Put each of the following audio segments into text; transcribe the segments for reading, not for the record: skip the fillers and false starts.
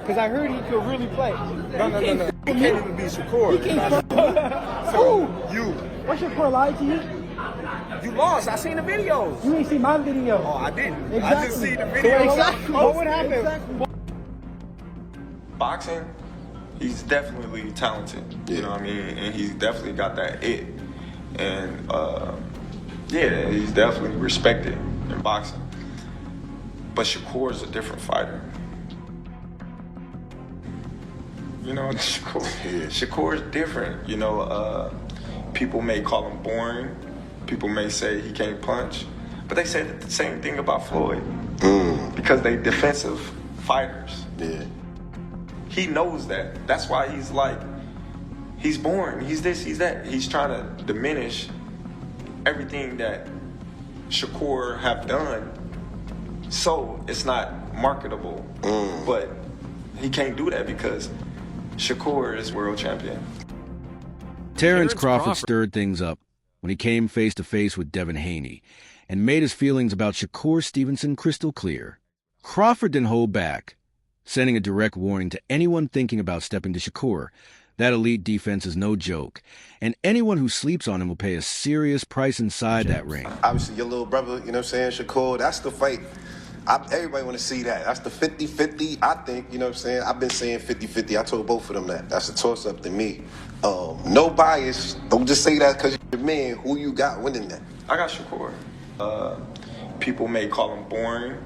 Because I heard he could really play. No. He can't even be Shakur. He can't So you. What's Shakur lied to you? You lost. I seen the videos. You ain't seen my video. Oh, I didn't. Exactly. I just seen the videos. Exactly. What would happen? Exactly. Boxing, he's definitely talented. You know what I mean? And he's definitely got that it. And yeah, he's definitely respected in boxing. But Shakur is a different fighter. You know, Shakur is different. You know, people may call him boring. People may say he can't punch. But they said the same thing about Floyd. Because they defensive fighters. Yeah. He knows that. That's why he's like, he's boring. He's this, he's that. He's trying to diminish everything that Shakur have done, so it's not marketable. But he can't do that because Shakur is world champion. Terence Crawford stirred things up when he came face-to-face with Devin Haney and made his feelings about Shakur Stevenson crystal clear. Crawford didn't hold back, sending a direct warning to anyone thinking about stepping to Shakur. That elite defense is no joke, and anyone who sleeps on him will pay a serious price inside that ring. Obviously, your little brother, you know what I'm saying, Shakur, that's the fight. Everybody want to see that. That's the 50-50, I think, you know what I'm saying? I've been saying 50-50. I told both of them that. That's a toss-up to me. No bias. Don't just say that because you're a man. Who you got winning that? I got Shakur. People may call him boring.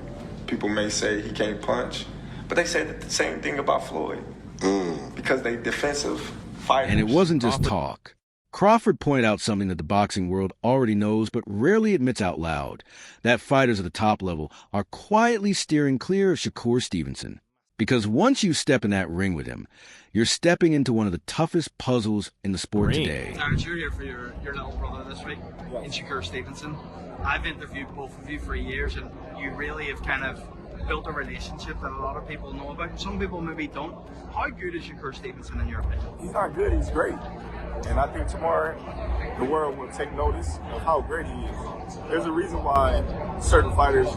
People may say he can't punch. But they said the same thing about Floyd. Because they defensive fighters. And it wasn't just talk. Crawford pointed out something that the boxing world already knows but rarely admits out loud, that fighters at the top level are quietly steering clear of Shakur Stevenson. Because once you step in that ring with him, you're stepping into one of the toughest puzzles in the sport today. Terence, you're here for your little brother this week, in Shakur Stevenson. I've interviewed both of you for years, and you really have kind of built a relationship that a lot of people know about. Some people maybe don't. How good is Shakur Stevenson in your opinion? He's not good, he's great. And I think tomorrow the world will take notice of how great he is. There's a reason why certain fighters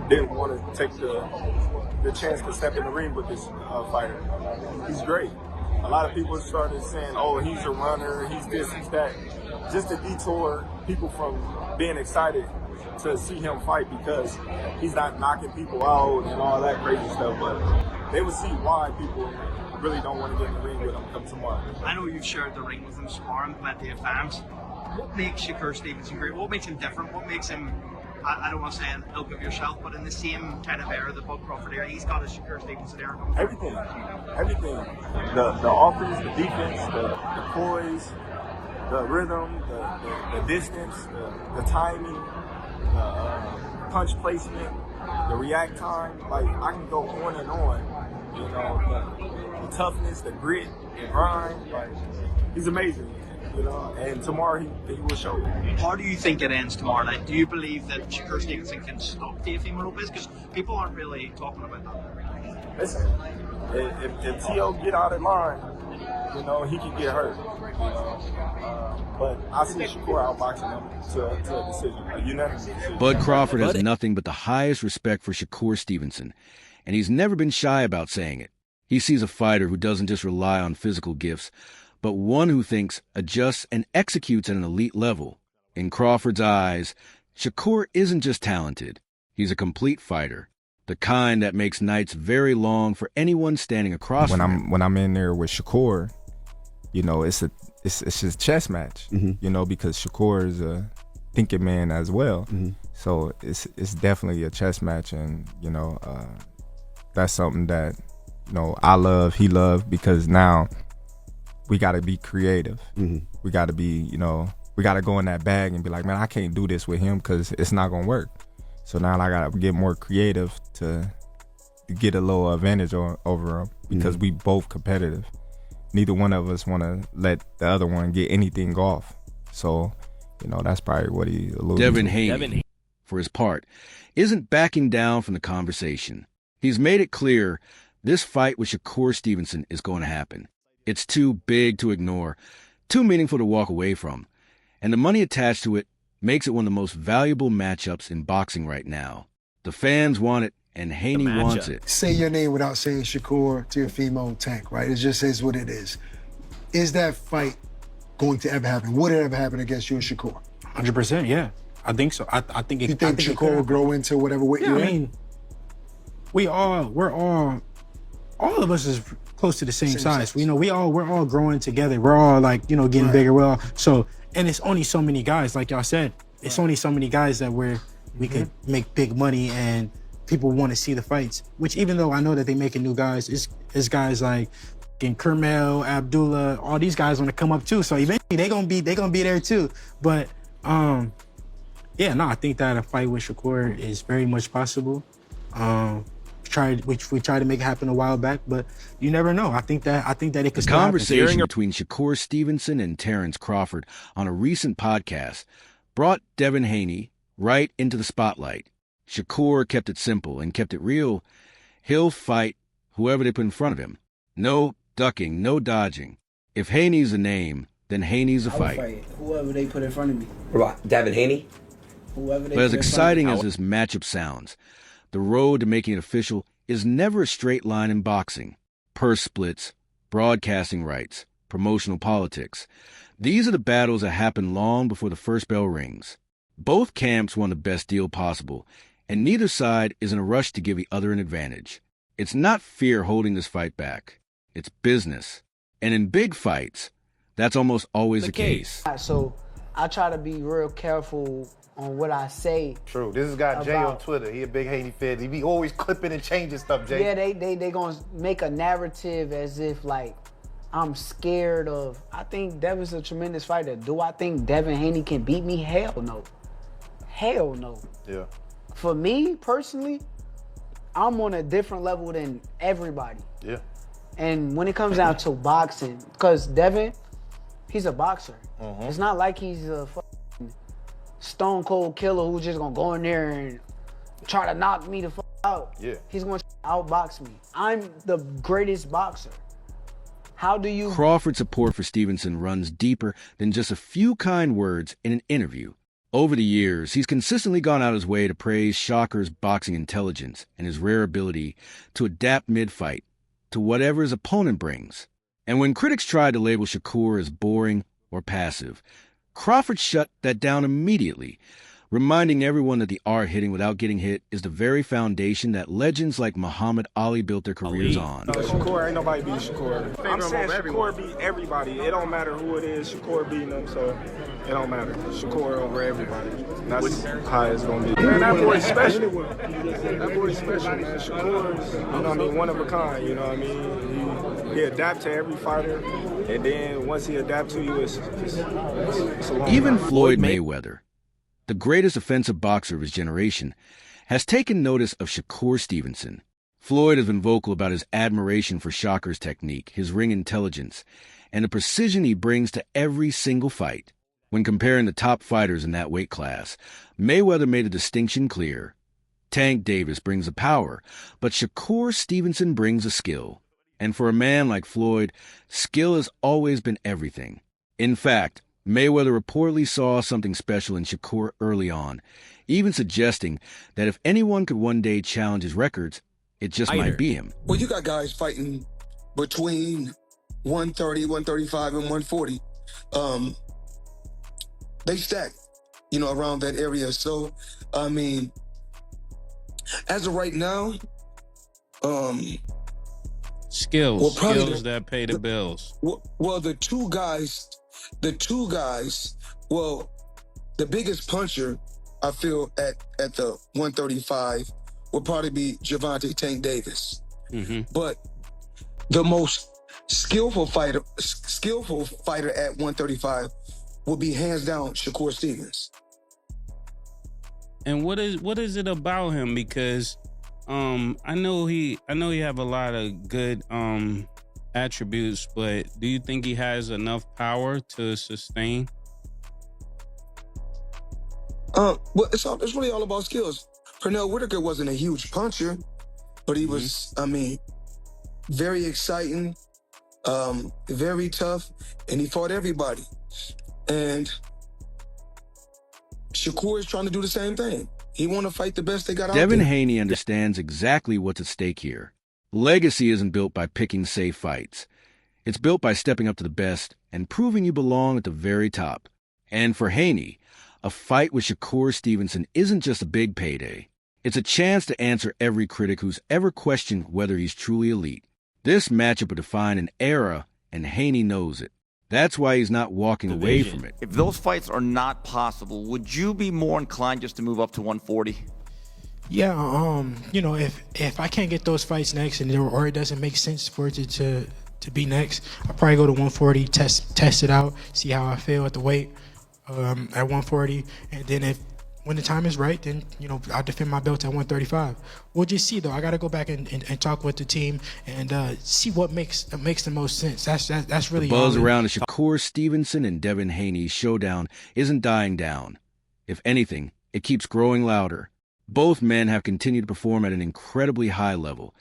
didn't want to take the chance to step in the ring with this fighter. He's great. A lot of people started saying, oh, he's a runner, he's this, he's that. Just to detour people from being excited to see him fight because he's not knocking people out and all that crazy stuff. But they will see why people really don't want to get in the ring with him come tomorrow. I know you've shared the ring with him, sparring plenty of times. What makes Shakur Stevenson great? What makes him different? What makes him, I don't want to say an ilk of yourself, but in the same kind of era, the Bud Crawford era, he's got a Shakur Stevenson era. Everything. The offense, the defense, the poise, the rhythm, the distance, the timing, the punch placement, the react time. Like, I can go on and on. You know, the toughness, the grit, the grind. Like, he's amazing. You know, and tomorrow he will show it. How do you think it ends tomorrow night? Do you believe that Shakur Stevenson can stop Teofimo Lopez? Because people aren't really talking about that. Listen, if T.O. get out of line, you know, he can get hurt. You know, but I see Shakur outboxing him to a decision, a unanimous decision. Bud Crawford has nothing but the highest respect for Shakur Stevenson, and he's never been shy about saying it. He sees a fighter who doesn't just rely on physical gifts, but one who thinks, adjusts, and executes at an elite level. In Crawford's eyes, Shakur isn't just talented. He's a complete fighter, the kind that makes nights very long for anyone standing across from him. When I'm in there with Shakur, you know, it's a chess match, you know, because Shakur is a thinking man as well. So it's definitely a chess match, and you know, that's something that, you know, I love, he loved, because now we got to be creative. We got to be, you know, we got to go in that bag and be like, man, I can't do this with him because it's not going to work. So now I got to get more creative to get a little advantage over him, because we both competitive. Neither one of us want to let the other one get anything off. So, you know, that's probably what he alluded to. Devin Haney, for his part, isn't backing down from the conversation. He's made it clear this fight with Shakur Stevenson is going to happen. It's too big to ignore, too meaningful to walk away from, and the money attached to it makes it one of the most valuable matchups in boxing right now. The fans want it, and Haney wants it. Say your name without saying Shakur to your female tank, right? It just is what it is. Is that fight going to ever happen? Would it ever happen against you and Shakur? 100%, yeah. I think so. I think it. You think Shakur will grow into whatever weight you're in? I mean, we're all of us is close to the same size. You know, we're all growing together. We're all like, getting bigger. Well, and it's only so many guys, like y'all said. It's only so many guys that we could make big money and people want to see the fights. Which even though I know that they making new guys, it's guys like Kermel, Abdullah, all these guys want to come up too. So eventually they gonna be there too. But I think that a fight with Shakur is very much possible. We tried to make it happen a while back, but you never know. I think that it could. The conversation between Shakur Stevenson and Terence Crawford on a recent podcast brought Devin Haney right into the spotlight. Shakur kept it simple and kept it real. He'll fight whoever they put in front of him. No ducking, no dodging. If Haney's a name, then Haney's a fight. Fight whoever they put in front of me. What, Devin Haney? Whoever they But as put in front of exciting me. as this matchup sounds, the road to making it official is never a straight line in boxing. Purse splits, broadcasting rights, promotional politics. These are the battles that happen long before the first bell rings. Both camps want the best deal possible, and neither side is in a rush to give the other an advantage. It's not fear holding this fight back. It's business. And in big fights, that's almost always the case. So I try to be real careful on what I say. True. This has got Jay on Twitter. He a big Haney fan. He be always clipping and changing stuff, Jay. Yeah, they gonna make a narrative as if like I'm scared of. I think Devin's a tremendous fighter. Do I think Devin Haney can beat me? Hell no. Hell no. Yeah. For me personally, I'm on a different level than everybody. Yeah. And when it comes down to boxing, because Devin, he's a boxer. It's not like he's a fucking stone cold killer who's just gonna go in there and try to knock me the fuck out. Yeah. He's gonna outbox me. I'm the greatest boxer. How do you... Crawford's support for Stevenson runs deeper than just a few kind words in an interview. Over the years, he's consistently gone out his way to praise Shocker's boxing intelligence and his rare ability to adapt mid-fight to whatever his opponent brings. And when critics tried to label Shakur as boring or passive, Crawford shut that down immediately, reminding everyone that the art hitting without getting hit is the very foundation that legends like Muhammad Ali built their careers on. Shakur, ain't nobody beat Shakur. I'm saying Shakur beat everybody. It don't matter who it is. Shakur beating them, so it don't matter. Shakur over everybody. That's how it's gonna be. Man, that boy's special. That boy's special, man. Shakur's, one of a kind. You know what I mean? He adapt to every fighter, and then once he adapt to you, it's a long Even time. Floyd Mayweather, the greatest offensive boxer of his generation, has taken notice of Shakur Stevenson. Floyd has been vocal about his admiration for Shocker's technique, his ring intelligence, and the precision he brings to every single fight. When comparing the top fighters in that weight class, Mayweather made a distinction clear. Tank Davis brings a power, but Shakur Stevenson brings a skill. And for a man like Floyd, skill has always been everything. In fact, Mayweather reportedly saw something special in Shakur early on, even suggesting that if anyone could one day challenge his records, it just might be him. Well, you got guys fighting between 130, 135, and 140. They stack, around that area. So, as of right now, skills that pay the bills. Well, the two guys, the biggest puncher, I feel, at the 135 will probably be Gervonta Tank Davis. But the most skillful fighter at 135 will be hands down Shakur Stevens. And what is it about him? Because I know he have a lot of good attributes, but do you think he has enough power to sustain? Well, it's really all about skills. Pernell Whitaker wasn't a huge puncher, but he was, very exciting, very tough, and he fought everybody. And Shakur is trying to do the same thing. He want to fight the best they got out Devin there. Haney understands exactly what's at stake here. Legacy isn't built by picking safe fights. It's built by stepping up to the best and proving you belong at the very top. And for Haney, a fight with Shakur Stevenson isn't just a big payday. It's a chance to answer every critic who's ever questioned whether he's truly elite. This matchup will define an era, and Haney knows it. That's why he's not walking away from it. If those fights are not possible, would you be more inclined just to move up to 140? Yeah, you know, if I can't get those fights next, or it doesn't make sense for it to be next, I'll probably go to 140, test it out, see how I feel at the weight at 140, and then when the time is right, then, you know, I'll defend my belt at 135. We'll just see, though. I got to go back and talk with the team and see what makes the most sense. That's really the buzz around the Shakur Stevenson and Devin Haney showdown isn't dying down. If anything, it keeps growing louder. Both men have continued to perform at an incredibly high level,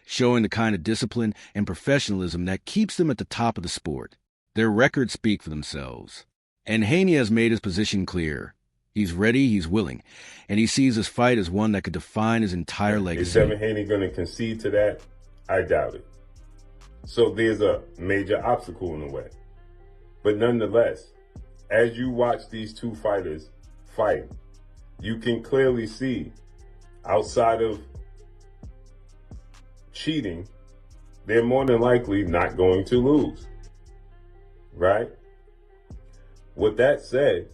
showing the kind of discipline and professionalism that keeps them at the top of the sport. Their records speak for themselves. And Haney has made his position clear. He's ready, he's willing, and he sees this fight as one that could define his entire legacy. Is Devin Haney going to concede to that? I doubt it. So there's a major obstacle in the way. But nonetheless, as you watch these two fighters fight, you can clearly see, outside of cheating, they're more than likely not going to lose. Right? With that said,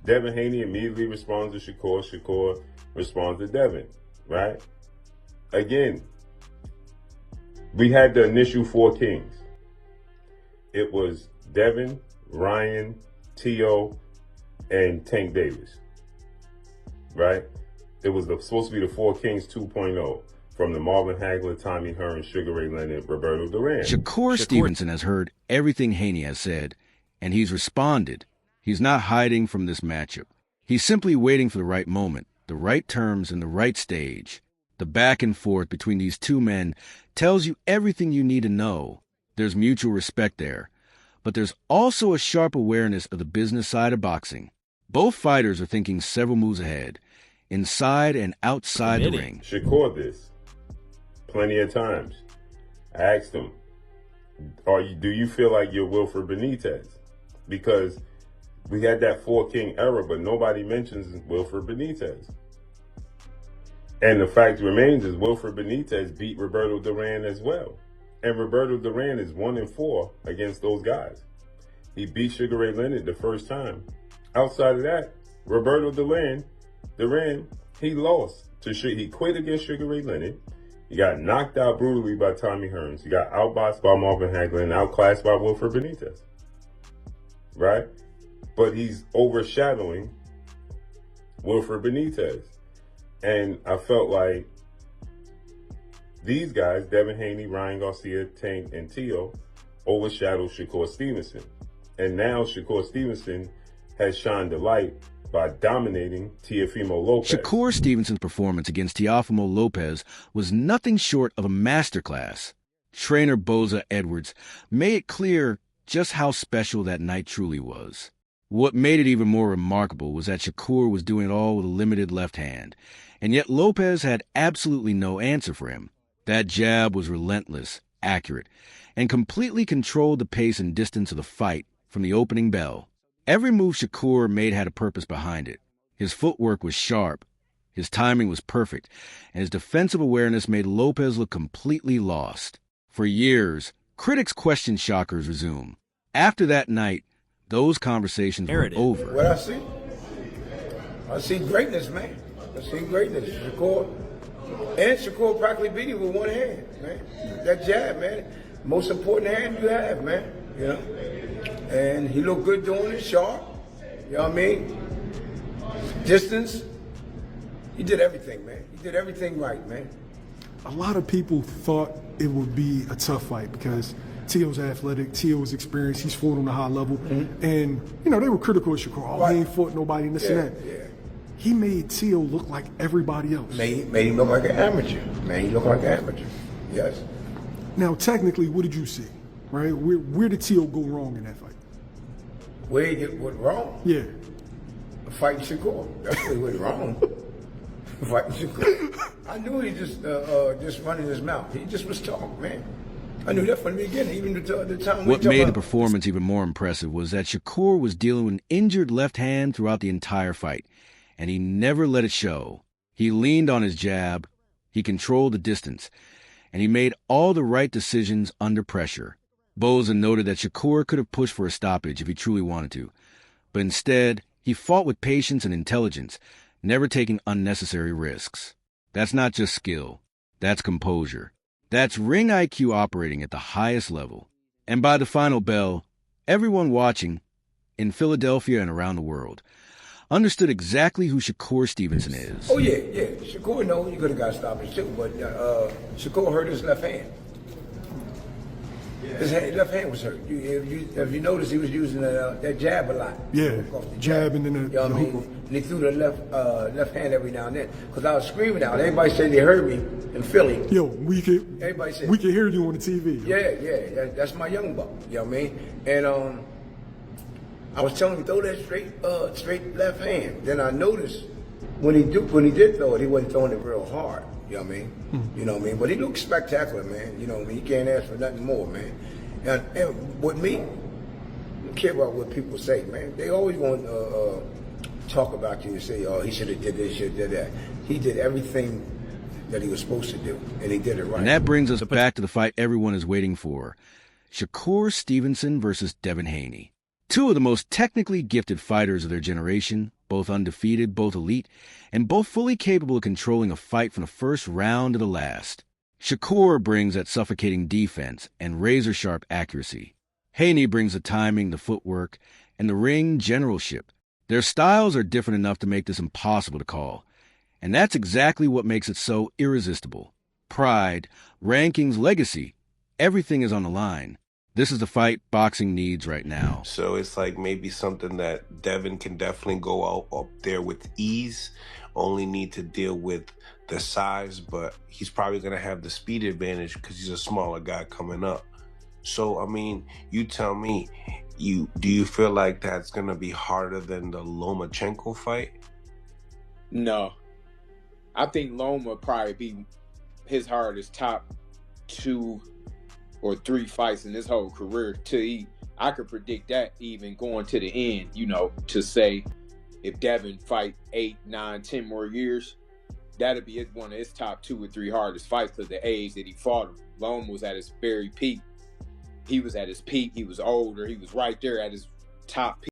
Devin Haney immediately responds to Shakur. Shakur responds to Devin, right? Again, we had the initial four kings. It was Devin, Ryan, T.O., and Tank Davis, right? It was supposed to be the four kings 2.0, from the Marvin Hagler, Tommy Hearn, Sugar Ray Leonard, Roberto Duran. Shakur Stevenson has heard everything Haney has said, and he's responded. He's not hiding from this matchup. He's simply waiting for the right moment, the right terms, and the right stage. The back and forth between these two men tells you everything you need to know. There's mutual respect there. But there's also a sharp awareness of the business side of boxing. Both fighters are thinking several moves ahead, inside and outside the ring. Shakur this plenty of times. I asked him, do you feel like you're Wilfred Benitez? Because we had that four-king era, but nobody mentions Wilfred Benitez. And the fact remains is Wilfred Benitez beat Roberto Duran as well. And Roberto Duran is 1-4 against those guys. He beat Sugar Ray Leonard the first time. Outside of that, Roberto Duran, he lost to he quit against Sugar Ray Leonard. He got knocked out brutally by Tommy Hearns. He got outboxed by Marvin Hagler and outclassed by Wilfred Benitez. Right? But he's overshadowing Wilfred Benitez. And I felt like these guys, Devin Haney, Ryan Garcia, Tank, and T.O., overshadowed Shakur Stevenson. And now Shakur Stevenson has shined the light by dominating Teofimo Lopez. Shakur Stevenson's performance against Teofimo Lopez was nothing short of a masterclass. Trainer Boza Edwards made it clear just how special that night truly was. What made it even more remarkable was that Shakur was doing it all with a limited left hand, and yet Lopez had absolutely no answer for him. That jab was relentless, accurate, and completely controlled the pace and distance of the fight from the opening bell. Every move Shakur made had a purpose behind it. His footwork was sharp, his timing was perfect, and his defensive awareness made Lopez look completely lost. For years, critics questioned Shocker's resume. After that night, those conversations were over. What I see greatness, man. I see greatness. Shakur practically beat him with one hand, man. That jab, man. Most important hand you have, man. You know? And he looked good doing it, sharp. You know what I mean? Distance. He did everything, man. He did everything right, man. A lot of people thought it would be a tough fight because T.O.'s athletic, T.O.'s experienced, he's fought on a high level. Mm-hmm. And, you know, they were critical of Shakur. Oh, right. He ain't fought nobody and this and that. Yeah. He made T.O. look like everybody else. Made him look like an amateur. Made him look like an amateur. Yes. Now, technically, what did you see? Right? Where did T.O. go wrong in that fight? Where he went wrong? Yeah. fighting Shakur. That's what went wrong. Fighting Shakur. I knew he just running his mouth. He just was talking, man. I knew that from the beginning, even the time What made the performance even more impressive was that Shakur was dealing with an injured left hand throughout the entire fight, and he never let it show. He leaned on his jab, he controlled the distance, and he made all the right decisions under pressure. Boza noted that Shakur could have pushed for a stoppage if he truly wanted to, but instead, he fought with patience and intelligence, never taking unnecessary risks. That's not just skill, that's composure. That's ring IQ operating at the highest level. And by the final bell, everyone watching, in Philadelphia and around the world, understood exactly who Shakur Stevenson is. Oh, yeah. Shakur, no, you could have got stoppage too, but Shakur hurt his left hand. His left hand was hurt. If you notice, he was using that jab a lot. Yeah, jab and then the you know what I mean? And he threw the left hand every now and then. Because I was screaming out. Everybody said they heard me in Philly. Yo, we can hear you on the TV. Yeah, that's my young buck. You know what I mean? And I was telling him, throw that straight left hand. Then I noticed when he did throw it, he wasn't throwing it real hard. You know what I mean? You know what I mean? But he looked spectacular, man. You know what I mean? You can't ask for nothing more, man. And with me, I don't care about what people say, man. They always want to talk about you and say, oh, he should have did this, should have did that. He did everything that he was supposed to do, and he did it right. And that brings us back to the fight everyone is waiting for. Shakur Stevenson versus Devin Haney. Two of the most technically gifted fighters of their generation, both undefeated, both elite, and both fully capable of controlling a fight from the first round to the last. Shakur brings that suffocating defense and razor-sharp accuracy. Haney brings the timing, the footwork, and the ring generalship. Their styles are different enough to make this impossible to call. And that's exactly what makes it so irresistible. Pride, rankings, legacy, everything is on the line. This is the fight boxing needs right now. So it's like maybe something that Devin can definitely go out up there with ease. Only need to deal with the size, but he's probably going to have the speed advantage because he's a smaller guy coming up. So, I mean, you tell me, do you feel like that's going to be harder than the Lomachenko fight? No. I think Loma would probably be his hardest top 2 or 3 fights in his whole career. I could predict that even going to the end, to say if Devin fight 8, 9, 10 more years, that'd be one of his top 2 or 3 hardest fights because the age that he fought him. Loma was at his very peak. He was at his peak. He was older. He was right there at his top peak.